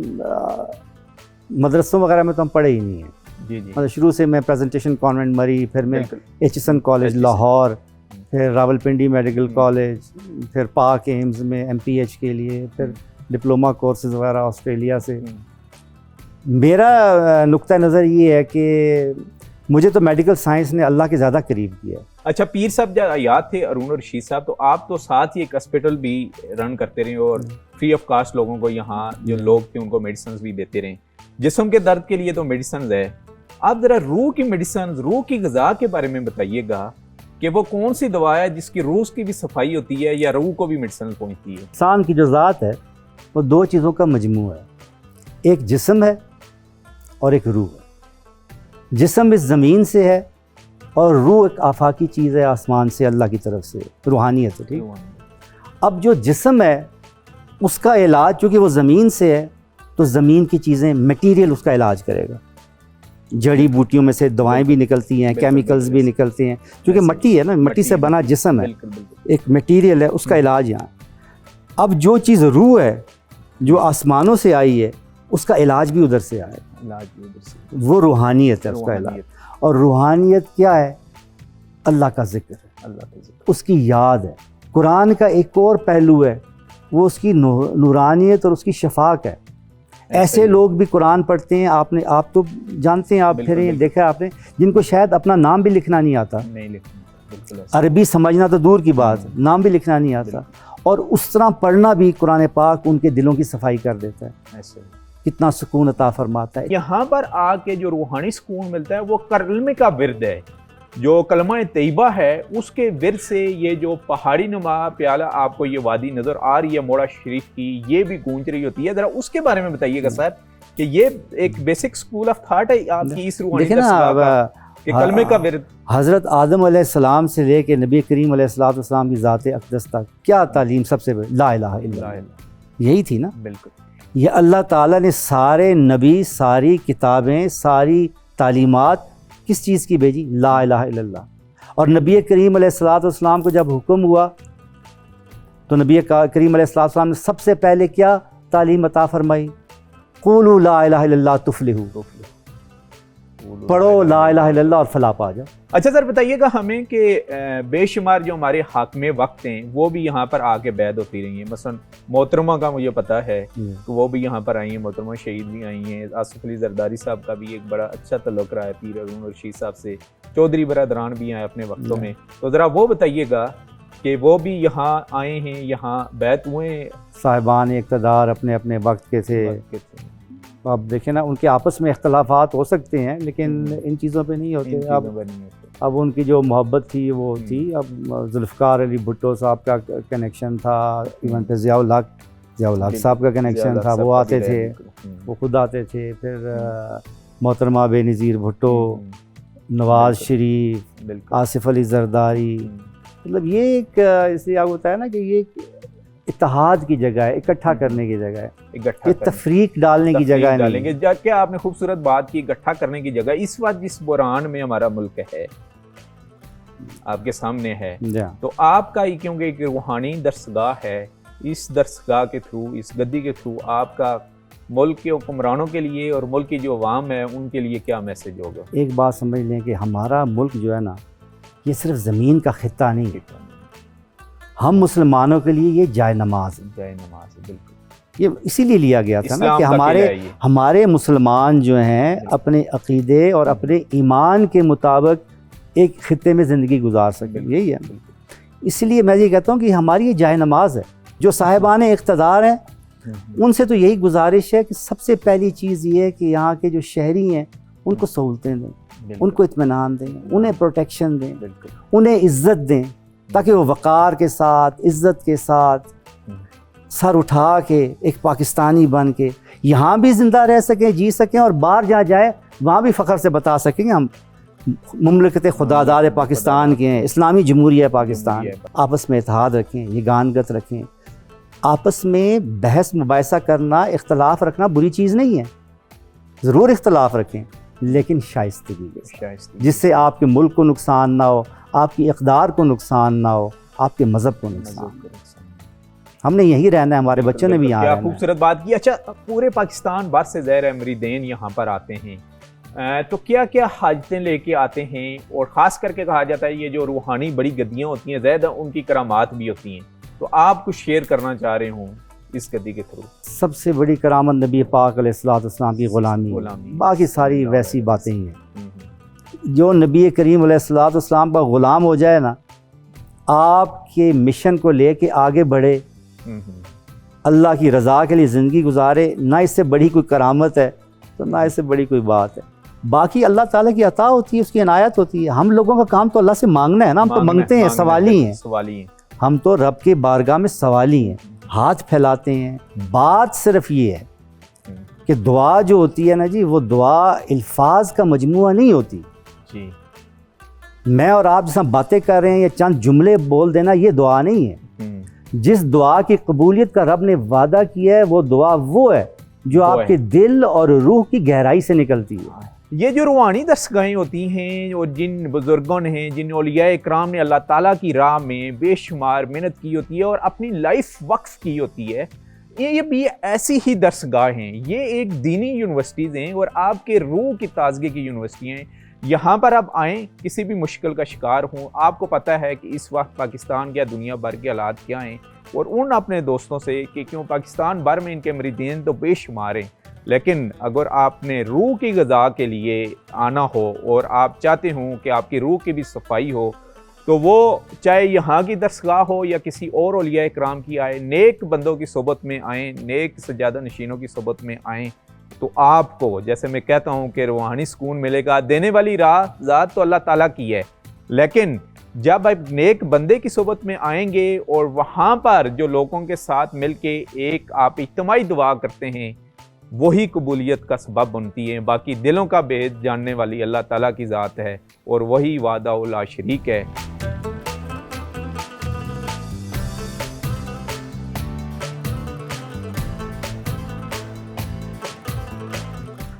मदरसों वगैरह में तो हम पढ़े ही नहीं हैं। जी जी। मतलब शुरू से मैं प्रेजेंटेशन कॉन्वेंट मरी, फिर मैं HSN कॉलेज लाहौर, फिर रावलपिंडी मेडिकल कॉलेज, फिर पाक एम्स में MPH के लिए, फिर डिप्लोमा कोर्सेज वगैरह ऑस्ट्रेलिया से। मेरा नुक्ता नज़र ये है कि मुझे तो मेडिकल साइंस ने अल्लाह के ज़्यादा करीब किया। अच्छा पीर साहब जब याद थे अरुण और रशीद साहब, तो आप तो साथ ही एक हॉस्पिटल भी रन करते रहे और फ्री ऑफ कास्ट लोगों को यहाँ जो लोग थे उनको मेडिसिन भी देते रहे। जिस्म के दर्द के लिए तो मेडिसिन है, आप ज़रा रूह की मेडिसिन, रूह की ग़िज़ा के बारे में बताइएगा कि वो कौन सी दवा है जिसकी रूह की भी सफाई होती है या रूह को भी मेडिसिन पहुँचती है? इंसान की जो ज़ात है वो दो चीज़ों का मजमू है, एक जिस्म है और एक रूह है। जिस्म इस ज़मीन से है और रूह एक आफाकी चीज़ है आसमान से, अल्लाह की तरफ से, रूहानियत है। ठीक। अब जो जिस्म है उसका इलाज, चूँकि वो ज़मीन से है तो ज़मीन की चीज़ें मटीरियल उसका इलाज करेगा। जड़ी बूटियों में से दवाएं भी निकलती हैं, केमिकल्स भी निकलते हैं, क्योंकि मट्टी है ना, मट्टी से बना जिस्म है, एक मटीरियल है, उसका इलाज यहाँ। अब जो चीज़ रूह है जो आसमानों से आई है उसका इलाज भी उधर से आए, वो रूहानियत है, उसका इलाज। और रूहानियत क्या है? अल्लाह का जिक्र है, अल्लाह का जिक्र, उसकी याद है। कुरान का एक और पहलू है, वो उसकी नूरानियत और उसकी शफाक है। ऐसे लोग भी कुरान पढ़ते हैं, आप तो जानते हैं, आप फिर देखा है आपने, जिनको शायद अपना नाम भी लिखना नहीं आता, अरबी समझना तो दूर की बात, नाम भी लिखना नहीं आता, और उस तरह पढ़ना भी कुरान पाक उनके दिलों की सफाई कर देता है। कितना सुकून अता फरमाता है। यहाँ पर आके जो रूहानी सुकून मिलता है वो कलमे का विरद है, जो कलमा तैयबा है उसके विरद से ये जो पहाड़ी नुमा प्याला आपको ये वादी नज़र आ रही है मोड़ा शरीफ की, ये भी गूंज रही होती है। ज़रा उसके बारे में बताइएगा सर कि ये एक बेसिक स्कूल ऑफ थॉट है आपकी इस रूहानी कि कलमे का विरद। हज़रत आदम अलैहिस्सलाम से लेके नबी करीम अलैहिस्सलाम की ज़ात अक़दस तक क्या तालीम सबसे ला इलाहा इल्लल्लाह यही थी ना। बिल्कुल, ये अल्लाह ताला ने सारे नबी, सारी किताबें, सारी तालीमात किस चीज़ की भेजी? ला इलाहा इल्लल्लाह। और नबी करीम अलैहिस्सलाम को जब हुक्म हुआ तो नबी करीम अलैहिस्सलाम ने सबसे पहले क्या तालीम अता फरमाई? क़ूलू ला इलाहा इल्लल्लाह तुफ़्लिहू, पढ़ो ला इलाहा इल्लल्लाह और फलाह पा जाओ। अच्छा सर बताइएगा हमें कि बेशुमार जो हमारे हाकिम वक्त हैं वो भी यहाँ पर आके बैद होती रही हैं। मसलन मोहतरमा का मुझे पता है तो वो भी यहाँ पर आई हैं, मोहतरमा शहीद भी आई हैं। आसिफ अली जरदारी साहब का भी एक बड़ा अच्छा तल्लुक़ रहा है पीर अरुण रशीद साहब से। चौधरी बरदरान भी आए अपने वक्तों में, तो ज़रा वो बताइएगा कि वो भी यहाँ आए हैं, यहाँ बैत हुए। साहिबान इक़्तिदार अपने अपने वक्त के थे। अब देखें ना, उनके आपस में इख्तलाफात हो सकते हैं लेकिन इन चीज़ों पे नहीं होते। अब उनकी जो मोहब्बत थी वो थी। अब जुल्फ़कार अली भुट्टो साहब का कनेक्शन था, इवन फिर ज़ियाउल हक साहब का कनेक्शन था, वो आते थे, वो खुद आते थे। फिर मोहतरमा बेनज़ीर भुट्टो, नवाज़ शरीफ, आसिफ अली जरदारी, मतलब ये एक इसलिए आप होता है ना कि ये इत्तेहाद की जगह है, इकट्ठा करने की जगह है, ये तफरीक डालने की जगह नहीं। क्या आपने खूबसूरत बात की, इकट्ठा करने की जगह। इस वक्त जिस बुरान में हमारा मुल्क है आपके सामने है, तो आपका ही क्योंकि एक रूहानी दरसगाह है, इस दरसगाह के थ्रू, इस गद्दी के थ्रू आपका मुल्क के हुक्मरानों के लिए और मुल्क की जो अवाम है उनके लिए क्या मैसेज होगा? एक बात समझ लें कि हमारा मुल्क जो है ना, ये सिर्फ ज़मीन का खित्ता नहीं है, हम मुसलमानों के लिए ये जाय नमाज है। जाय नमाज है, बिल्कुल। ये इसीलिए लिया गया था ना इस्लाम कि का किला है ये। हमारे मुसलमान जो हैं अपने अक़ीदे और अपने ईमान के मुताबिक एक खित्ते में ज़िंदगी गुजार सकें, यही है। इसलिए मैं ये कहता हूँ कि हमारी ये जाय नमाज है। जो साहिबान इक़्तिदार हैं उनसे तो यही गुजारिश है कि सबसे पहली चीज़ ये है कि यहाँ के जो शहरी हैं उनको सहूलतें दें, उनको इत्मीनान दें, उन्हें प्रोटेक्शन दें, उन्हें इज़्ज़त दें, ताकि वो वक़ार के साथ, इज़्ज़त के साथ सर उठा के एक पाकिस्तानी बन के यहाँ भी ज़िंदा रह सकें, जी सकें, और बाहर जहाँ जाए वहाँ भी फ़ख्र से बता सकें कि हम मुमलकत खुदादार पाकिस्तान के हैं, इस्लामी जमहूरिया पाकिस्तान। आपस में इत्तेहाद रखें, यगानगत रखें, आपस में बहस मुबाहिसा करना, इख्तलाफ रखना बुरी चीज़ नहीं है, ज़रूर इख्तलाफ रखें, लेकिन शाइस्तगी के साथ, जिससे आपके मुल्क को नुकसान ना हो, आपकी इक़्तिदार को नुकसान ना हो, आपके मज़हब को नुकसान। हमने यही रहना है, हमारे बच्चों ने भी यहाँ रहना है। खूबसूरत बात की। अच्छा, पूरे पाकिस्तान भर से ज़ाहिर है मरीदैन यहाँ पर आते हैं, तो क्या क्या हाजतें लेके आते हैं? और ख़ास करके कहा जाता है ये जो रूहानी बड़ी गद्दियाँ होती हैं ज़ाहिर उनकी करामात भी होती हैं, तो आप कुछ शेयर करना चाह रहे हों इस गद्दी के थ्रू? सबसे बड़ी करामत नबी पाक अलैहिस्सलाम की ग़ुलामी, बाकी सारी वैसी बातें ही हैं। जो नबी करीम अलैहिस्सलाम का ग़ुलाम हो जाए ना, आपके मिशन को लेके आगे बढ़े, अल्लाह की रज़ा के लिए ज़िंदगी गुजारे, ना इससे बड़ी कोई करामत है तो ना इससे बड़ी कोई बात है। बाकी अल्लाह ताला की अता होती है, उसकी इनायत होती है। हम लोगों का काम तो अल्लाह से मांगना है ना, हम तो मंगते हैं, सवाली हैं, हम तो रब के बारगाह में सवाली हैं, हाथ फैलाते हैं। बात सिर्फ ये है कि दुआ जो होती है ना जी, वो दुआ अल्फाज का मजमुआ नहीं होती जी। मैं और आप जैसा बातें कर रहे हैं या चंद जुमले बोल देना, ये दुआ नहीं है। जिस दुआ की कबूलियत का रब ने वादा किया है, वो दुआ वो है जो आपके दिल और रूह की गहराई से निकलती है। ये जो रूहानी दरसगाहें होती हैं और जिन बुजुर्गों ने, जिन औलिया इकराम ने अल्लाह ताला की राह में बेशुमार मेहनत की होती है और अपनी लाइफ वक्फ की होती है, ये भी ऐसी ही दरसगाह हैं। ये एक दीनी यूनिवर्सिटीज़ हैं और आपके रूह की ताजगी की यूनिवर्सिटी हैं। यहाँ पर आप आएँ, किसी भी मुश्किल का शिकार हों, आपको पता है कि इस वक्त पाकिस्तान या दुनिया भर के हालात क्या हैं, और उन अपने दोस्तों से कि क्यों पाकिस्तान भर में इनके मरीदीन तो बेशुमार हैं, लेकिन अगर आपने रूह की ग़िज़ा के लिए आना हो और आप चाहते हों कि आपकी रूह की भी सफाई हो, तो वो चाहे यहाँ की दरसगाह हो या किसी और औलिया इकराम की आए, नेक बंदों की सोबत में आएँ, नेक सज्जादा नशीनों की सोबत में आएँ, तो आपको, जैसे मैं कहता हूँ कि रूहानी सुकून मिलेगा। देने वाली राह ज़ात तो अल्लाह ताला की है, लेकिन जब आप नेक बंदे की सोबत में आएंगे और वहाँ पर जो लोगों के साथ मिलके एक आप इज्तिमाई दुआ करते हैं, वही कबूलियत का सबब बनती है। बाकी दिलों का भेद जानने वाली अल्लाह ताला की ज़ात है और वही वादा ला शरीक है।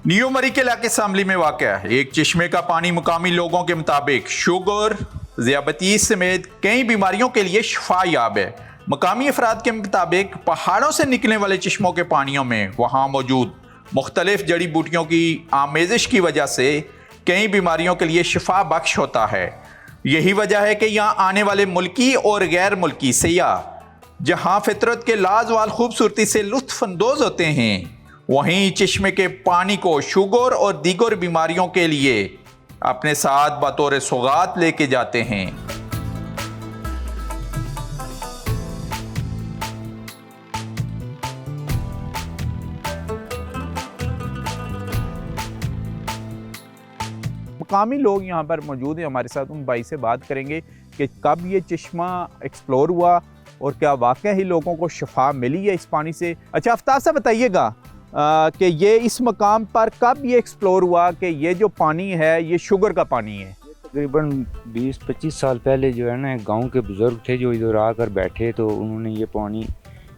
न्यू मरी के इलाके शामली में वाक़या है एक चश्मे का पानी मुकामी लोगों के मुताबिक शुगर, ज़ियाबतीस समेत कई बीमारियों के लिए शिफायाब है। मकामी अफराद के मुताबिक पहाड़ों से निकलने वाले चश्मों के पानियों में वहाँ मौजूद मुख्तलिफ जड़ी बूटियों की आमेज़िश की वजह से कई बीमारियों के लिए शिफा बख्श होता है। यही वजह है कि यहाँ आने वाले मुल्की और गैर मुल्की सयाह जहाँ फितरत के लाजवाल खूबसूरती से लुत्फ़ अंदोज़ होते हैं, वहीं चश्मे के पानी को शुगर और दीगर बीमारियों के लिए अपने साथ बतौर सौगात लेके जाते हैं। मुकामी लोग यहाँ पर मौजूद हैं हमारे साथ, उन भाई से बात करेंगे कि कब ये चश्मा एक्सप्लोर हुआ और क्या वाकई ही लोगों को शिफा मिली है इस पानी से। अच्छा, आफ्ताब साहब बताइएगा कि ये इस मकाम पर कब ये एक्सप्लोर हुआ कि ये जो पानी है ये शुगर का पानी है? तकरीबन 20-25 साल पहले जो है ना, गांव के बुज़ुर्ग थे जो इधर आकर बैठे, तो उन्होंने ये पानी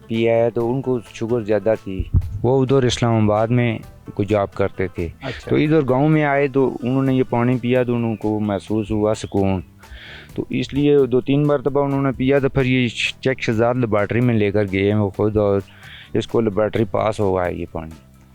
पिया है, तो उनको शुगर ज़्यादा थी। वो उधर इस्लामाबाद में कोई जॉब करते थे। अच्छा। तो इधर गांव में आए तो उन्होंने ये पानी पिया तो उनको महसूस हुआ सुकून, तो इसलिए 2-3 मरतबा उन्होंने पिया। तो फिर ये चेक शहजाद लेबार्ट्री में लेकर गए हैं वो खुद, और इसको लेबार्ट्री पास हुआ है ये पानी।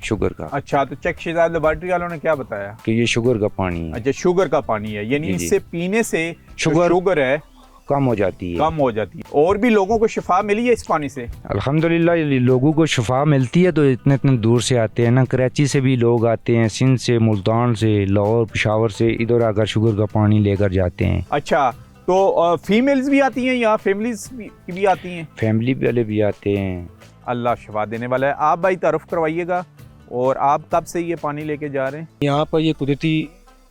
शुगर का। अच्छा, तो चेक शेजाद लेबॉर्ट्री वालों ने क्या बताया कि ये शुगर का पानी है। अच्छा, शुगर का पानी है, यानी जी, जी। इससे पीने से शुगर शुगर है कम हो जाती है। कम हो जाती है। और भी लोगों को शिफा मिली है इस पानी से? अल्हम्दुलिल्लाह ये लोगों को शिफा मिलती है, तो इतने इतने दूर से आते हैं ना, कराची से भी लोग आते हैं, सिंध से, मुल्तान से, लाहौर, पेशावर से इधर आकर शुगर का पानी लेकर जाते हैं। अच्छा, तो फीमेल्स भी आती हैं या फैमिलीज भी आती हैं? फैमिली वाले भी आते हैं। अल्लाह शिफा देने वाला है। आप भाई तारुफ करवाइएगा, और आप कब से ये पानी लेके जा रहे हैं? यहाँ पर ये कुदरती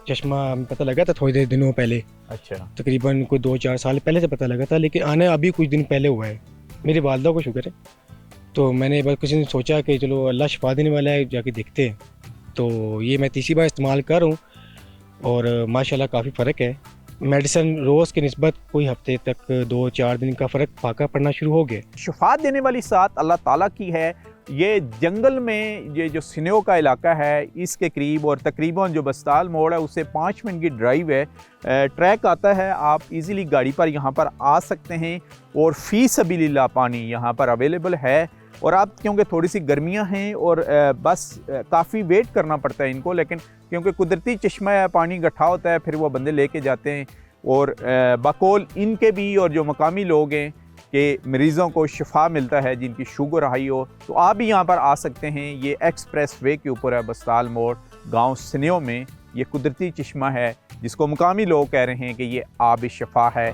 चश्मा हमें पता लगा था थोड़ी देर दिनों पहले, अच्छा, तकरीबन कोई 2-4 साल पहले से पता लगा था, लेकिन आने अभी कुछ दिन पहले हुआ है। मेरी वालदा को शुगर है, तो मैंने बस किसी ने सोचा कि चलो अल्लाह शिफा देने वाला है, जाके देखते हैं। तो ये मैं तीसरी बार इस्तेमाल कर रहा हूँ और माशाल्लाह काफ़ी फ़र्क है। मेडिसिन रोज़ की निस्बत कोई हफ्ते तक 2-4 दिन का फ़र्क फाका पड़ना शुरू हो गया। शिफा देने वाली साथ अल्लाह ताला की है। ये जंगल में ये जो सिनेओ का इलाका है, इसके करीब, और तकरीबन जो बस्ताल मोड़ है उससे 5 मिनट की ड्राइव है। ट्रैक आता है, आप इजीली गाड़ी पर यहाँ पर आ सकते हैं, और फ़ी सबीलिल्लाह पानी यहाँ पर अवेलेबल है। और आप, क्योंकि थोड़ी सी गर्मियाँ हैं और बस काफ़ी वेट करना पड़ता है इनको, लेकिन क्योंकि कुदरती चश्मा है, पानी इकट्ठा होता है, फिर वो बंदे लेके जाते हैं। और बकौल इनके भी और जो मकामी लोग हैं कि मरीज़ों को शिफा मिलता है जिनकी शुगर हाई हो, तो आप भी यहाँ पर आ सकते हैं। ये एक्सप्रेस वे के ऊपर है, बस्ताल मोड़, गांव सिनेओ में। ये कुदरती चश्मा है जिसको मकामी लोग कह रहे हैं कि ये आब शिफा है।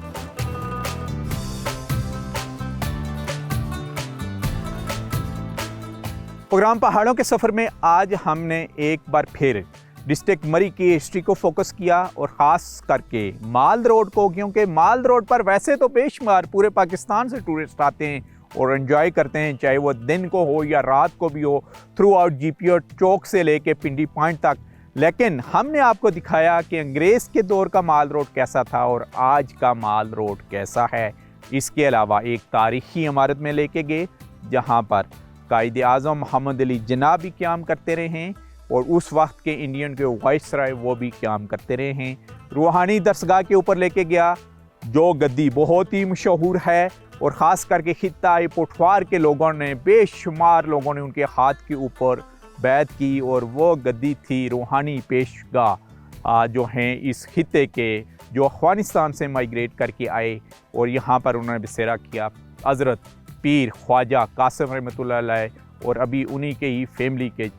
प्रोग्राम पहाड़ों के सफ़र में आज हमने एक बार फिर डिस्ट्रिक्ट मरी की हिस्ट्री को फोकस किया, और ख़ास करके माल रोड को, क्योंकि माल रोड पर वैसे तो बेशुमार पूरे पाकिस्तान से टूरिस्ट आते हैं और एंजॉय करते हैं, चाहे वो दिन को हो या रात को भी हो, थ्रू आउट GPO चौक से लेके पिंडी पॉइंट तक। लेकिन हमने आपको दिखाया कि अंग्रेज़ के दौर का माल रोड कैसा था और आज का माल रोड कैसा है। इसके अलावा एक तारीख़ी इमारत में लेके गए जहाँ पर कायदे आज़म मोहम्मद अली जिन्ना भी क़याम करते रहे हैं, और उस वक्त के इंडियन के वाइसराय वो भी क़याम करते रहे हैं। रूहानी दरसगाह के ऊपर लेके गया, जो गद्दी बहुत ही मशहूर है, और ख़ास करके खित्ता पोठवार के लोगों ने, बेशुमार लोगों ने उनके हाथ के ऊपर बैत की, और वो गद्दी थी रूहानी पेशगा जो हैं इस खित्ते के, जो अफ़गानिस्तान से माइग्रेट करके आए और यहाँ पर उन्होंने बसेरा किया। हज़रत पीर ख्वाजा कासिम रहमतुल्लाह अलैह, और अभी उन्हीं के ही फैमिली के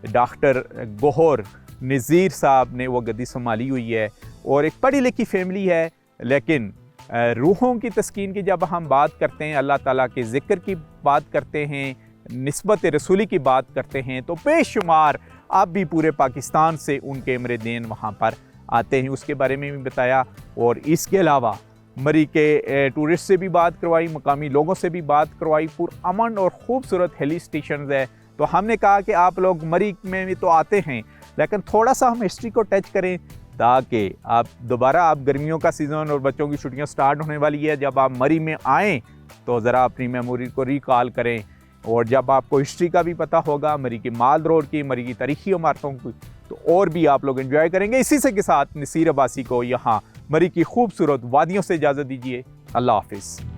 डॉक्टर गोहर नज़ीर साहब ने वो गद्दी संभाली हुई है, और एक पढ़ी लिखी फैमिली है। लेकिन रूहों की तस्कीन की जब हम बात करते हैं, अल्लाह ताला के ज़िक्र की बात करते हैं, निस्बत रसूली की बात करते हैं, तो बेशुमार अब भी पूरे पाकिस्तान से उनके मरीदीन वहाँ पर आते हैं। उसके बारे में भी बताया, और इसके अलावा मरी के टूरिस्ट से भी बात करवाई, मकामी लोगों से भी बात करवाई। पुरअमन और ख़ूबसूरत हिल स्टेशन है, तो हमने कहा कि आप लोग मरी में भी तो आते हैं, लेकिन थोड़ा सा हम हिस्ट्री को टच करें, ताकि आप दोबारा, आप गर्मियों का सीज़न और बच्चों की छुट्टियां स्टार्ट होने वाली है, जब आप मरी में आएँ तो ज़रा अपनी मेमोरी को रिकॉल करें, और जब आपको हिस्ट्री का भी पता होगा, मरी के माल रोड की, मरी की तारीखी इमारतों की, तो और भी आप लोग एंजॉय करेंगे। इसी से के साथ नसीर अब्बासी को यहाँ मरी की खूबसूरत वादियों से इजाज़त दीजिए। अल्लाह हाफिज़।